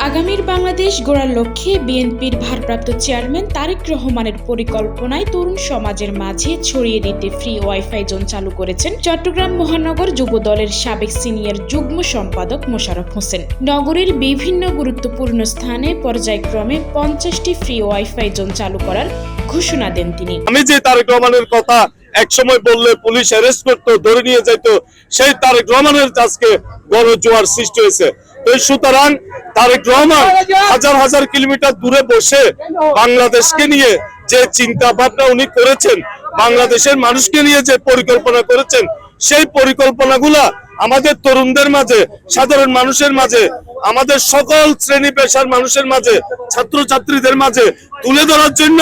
আগামীর বাংলাদেশ গড়ার লক্ষ্যে বিএনপির ভারপ্রাপ্ত চেয়ারম্যান তারেক রহমানের পরিকল্পনায় তরুণ সমাজের মাঝে ছড়িয়ে দিতে ফ্রি ওয়াইফাই জোন চালু করেছেন চট্টগ্রাম মহানগর যুব দলের সাবেক সিনিয়র যুগ্ম সম্পাদক মোশাররফ হোসেন। নগরীর বিভিন্ন গুরুত্বপূর্ণ স্থানে পর্যায়ক্রমে 50টি ফ্রি ওয়াইফাই জোন চালু করার ঘোষণা দেন তিনি। আমি যে তারেক রহমানের কথা একসময় বললে পুলিশ অ্যারেস্ট করতো, ধরে নিয়ে যেত, সেই তারেক রহমানের আজকে গণজোয়ার সৃষ্টি হয়েছে। সুতরাং তারেক রহমান হাজার হাজার কিলোমিটার দূরে বসে বাংলাদেশকে নিয়ে যে চিন্তা ভাবনা উনি করেছেন, বাংলাদেশের মানুষকে নিয়ে যে পরিকল্পনা করেছেন, সেই পরিকল্পনাগুলা আমাদের তরুণদের মাঝে, সাধারণ মানুষের মাঝে, আমাদের সকল শ্রেণী পেশার মানুষের মাঝে, ছাত্রছাত্রীদের মাঝে তুলে ধরার জন্য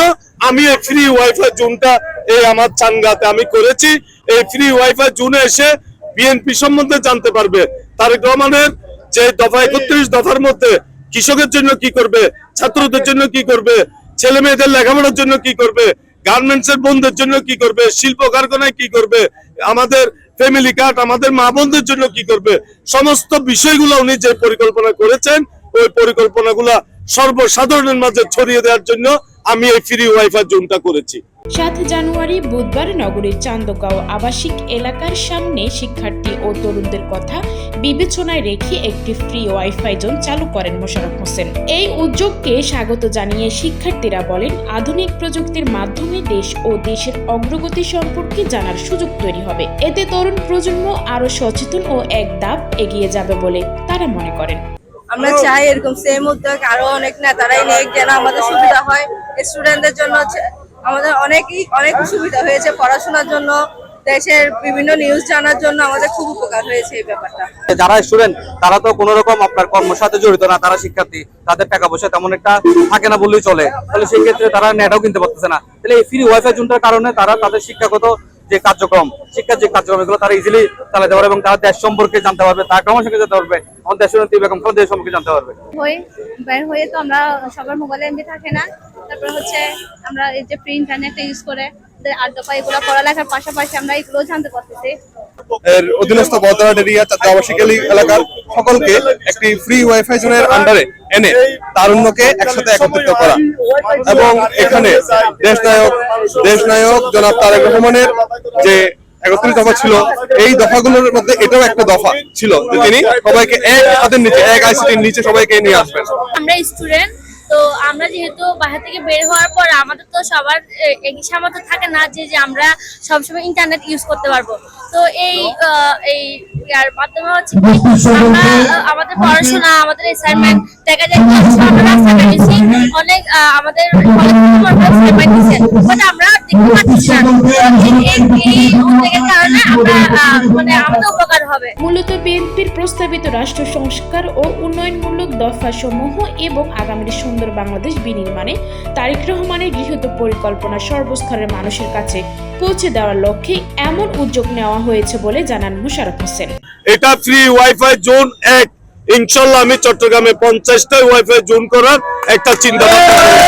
আমি এই ফ্রি ওয়াইফাই জোনটা এই আমার চাঙ্গাতে আমি করেছি। এই ফ্রি ওয়াইফাই জোনে এসে বিএনপি সম্বন্ধে জানতে পারবে, তারেক রহমানের যে দফা 31 দফার মধ্যে কৃষকের জন্য কি করবে, ছাত্রদের জন্য কি করবে, ছেলে মেয়েদের লেখাপড়ার জন্য কি করবে, গার্মেন্টস এর বন্ধের জন্য কি করবে, শিল্প কারখানায় কি করবে, আমাদের ফ্যামিলি কার্ড, আমাদের মা বোনদের জন্য কি করবে, সমস্ত বিষয়গুলো উনি যে পরিকল্পনা করেছেন, ওই পরিকল্পনাগুলা সর্বসাধারণের মাঝে ছড়িয়ে দেওয়ার জন্য আমি এই ফ্রি ওয়াইফাই জোনটা করেছি। 7 জানুয়ারি বুধবার নগরীর চান্দগাঁও আবাসিক এলাকার সামনে শিক্ষার্থী ও তরুণদের কথা বিবেচনায় রেখে একটি ফ্রি ওয়াইফাই জোন চালু করেন মোশাররফ হোসেন। এই উদ্যোগকে স্বাগত জানিয়ে শিক্ষার্থীরা বলেন, আধুনিক প্রযুক্তির মাধ্যমে দেশ ও দেশের অগ্রগতি সম্পর্কে জানার সুযোগ তৈরি হবে। এতে তরুণ প্রজন্ম আরো সচেতন ও এক ধাপ এগিয়ে যাবে বলে তারা মনে করেন। আমরা চাই এরকম সেম উদ্যোগ আরো অনেক নেতারাই নেক, যেন আমাদের সুবিধা হয়। স্টুডেন্টদের জন্য আমাদের অনেক সুবিধা হয়েছে, পড়াশোনার জন্য, দেশের বিভিন্ন নিউজ জানার জন্য আমাদের খুব উপকার হয়েছে এই ব্যাপারটা। যারা স্টুডেন্ট তারা তো কোনো রকম আপনার কর্মের সাথে জড়িত না, তারা শিক্ষার্থী, তাদের টাকা পয়সা তেমন একটা থাকে না বললেই চলে, তাহলে সেই ক্ষেত্রে তারা নেটও কিনতে পারতেছে না। তাহলে এই ফ্রি ওয়াইফাই জোনটার কারণে তারা তাদের শিক্ষাগত যে কার্যক্রম, শিক্ষার যে কার্যক্রম, এগুলো তারা ইজিলি চালাতে পারবে এবং তারা দেশ সম্পর্কে জানতে পারবে, তার ক্রমশ জানতে পারবে, আমাদের দেশনেত্রী বেগম খালেদা জিয়া সম্পর্কে জানতে পারবে। বের হয়ে তো আমরা সবার মোবাইলে এমবি থাকে না, তারপর হচ্ছে আমরা এই যে ফ্রি ইন্টারনেট ইউজ করে আড্ডা এগুলো পড়ালেখার পাশাপাশি আমরা এগুলো জানতে পারতেছি। এর অধীনস্থ বদরাট এরিয়া আবাসিক এলাকার সকলকে একটি ফ্রি ওয়াইফাই জোনের আন্ডারে এনে তারুণ্যকে একসাথে একত্রিত করা এবং এখানে দেশনায়ক জনাব তারেক রহমানের যে 31 দফা ছিল, এই দফাগুলোর মধ্যে এটাও একটা দফা ছিল যে তিনি সবাইকে এক হাতের নিচে, এক আইসিটির নিচে সবাইকে নিয়ে আসবেন। আমরা স্টুডেন্ট, তো আমরা যেহেতু বাইরে থেকে বের হওয়ার পর আমাদের তো সবার একই সামর্থ্য থাকে না যে আমরা সবসময় ইন্টারনেট ইউজ করতে পারবো। তো এই মাধ্যমে হচ্ছে আমরা আমাদের পড়াশোনা, আমাদের অ্যাসাইনমেন্ট দেখা যায় আমরা রাস্তা বেরিয়েছি, অনেক আমাদের অ্যাসাইনমেন্ট দিচ্ছে, বাট আমরা দেখতে পাচ্ছি না। এই উদ্যোগের কারণে আমরা আমাদের উপকার হবে। মূলত বিএনপির প্রস্তাবিত রাষ্ট্র সংস্কার ও উন্নয়নমূলক দফাসমূহ এবং আগামীর সুন্দর বাংলাদেশ বিনির্মাণে তারেক রহমানের গৃহীত পরিকল্পনা সর্বস্তরের মানুষের কাছে পৌঁছে দেওয়ার লক্ষ্যে এমন উদ্যোগ নেওয়া হয়েছে বলে জানান মোশাররফ হোসেন। এটা ফ্রি ওয়াইফাই জোন 1, ইনশাআল্লাহ আমি চট্টগ্রামে 50টা ওয়াইফাই জোন করার একটা চিন্তা ভাবনা করি।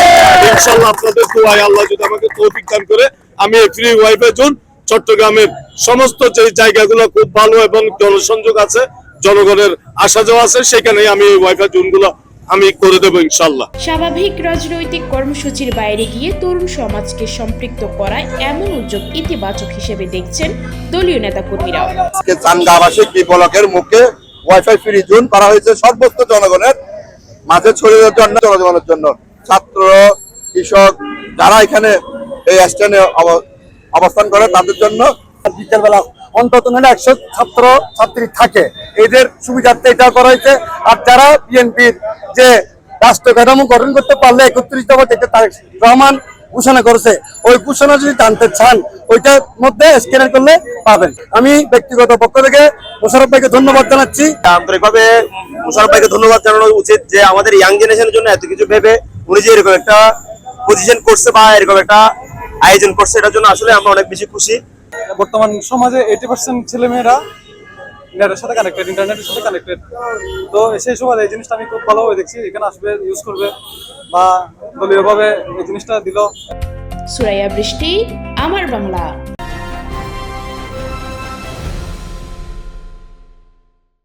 ইনশাআল্লাহ আপনাদের দোয়ায় আল্লাহ যদি আমাকে তৌফিক দান করে আমি এই ফ্রি ওয়াইফাই জোন চট্টগ্রামের সমস্ত যে জায়গাগুলো খুব ভালো এবং জনসংযোগ আছে, জনগণের আসা যাওয়া আছে, সেখানে আমি এই ওয়াইফাই জোনগুলো আমি করে দেবো ইনশাআল্লাহ। স্বাভাবিক রাজনৈতিক কর্মসূচির বাইরে গিয়ে তরুণ সমাজকে সম্পৃক্ত করায় এমন উদ্যোগ ইতিবাচক হিসেবে দেখছেন দলীয় নেতাকর্মীরাও। চান্দগাঁও আবাসিক ব্লকের মুখে ওয়াইফাই ফ্রি জোন করা হয়েছে সর্বস্ত জনগণের মাঝে ছড়িয়ে দেওয়ার জন্য, জনগণের জন্য, ছাত্র, কৃষক যারা এখানে এই স্ট্যান্ডে অবস্থান করে তাদের জন্য। বিকেলবেলা অন্তত 100 ছাত্র ছাত্রী থাকে, এদের সুবিধার্থে এটা করা হয়েছে। আর যারা বিএনপির যে রাষ্ট্র কাঠামো গঠন করতে পারলে 31 দফা যেটা তারেক রহমান ঘোষণা করেছে, ওই ঘোষণা যদি জানতে চান ওইটার মধ্যে স্ক্যান করলে পাবেন। আমি ব্যক্তিগত পক্ষ থেকে মোশাররফ ভাইকে ধন্যবাদ জানাচ্ছি। আন্তরিকভাবে মোশাররফ ভাইকে ধন্যবাদ জানানো উচিত যে আমাদের ইয়াং জেনারেশনের জন্য এত কিছু ভেবে উনি যে এরকম একটা পজিশন করছে বা এরকম একটা আয়োজন করছে, এটার জন্য আসলে আমরা অনেক বেশি খুশি। বর্তমান সমাজে 80% ছেলেমেয়েরা নেটের সাথে কানেক্টেড, ইন্টারনেটের সাথে কানেক্টেড। তো সেই সময় এই জিনিসটা আমি খুব ভালোভাবে দেখছি, এখানে আসবে, ইউজ করবে বা দলীয়ভাবে এই জিনিসটা দিল। সুরাইয়া বৃষ্টি, আমার বাংলা।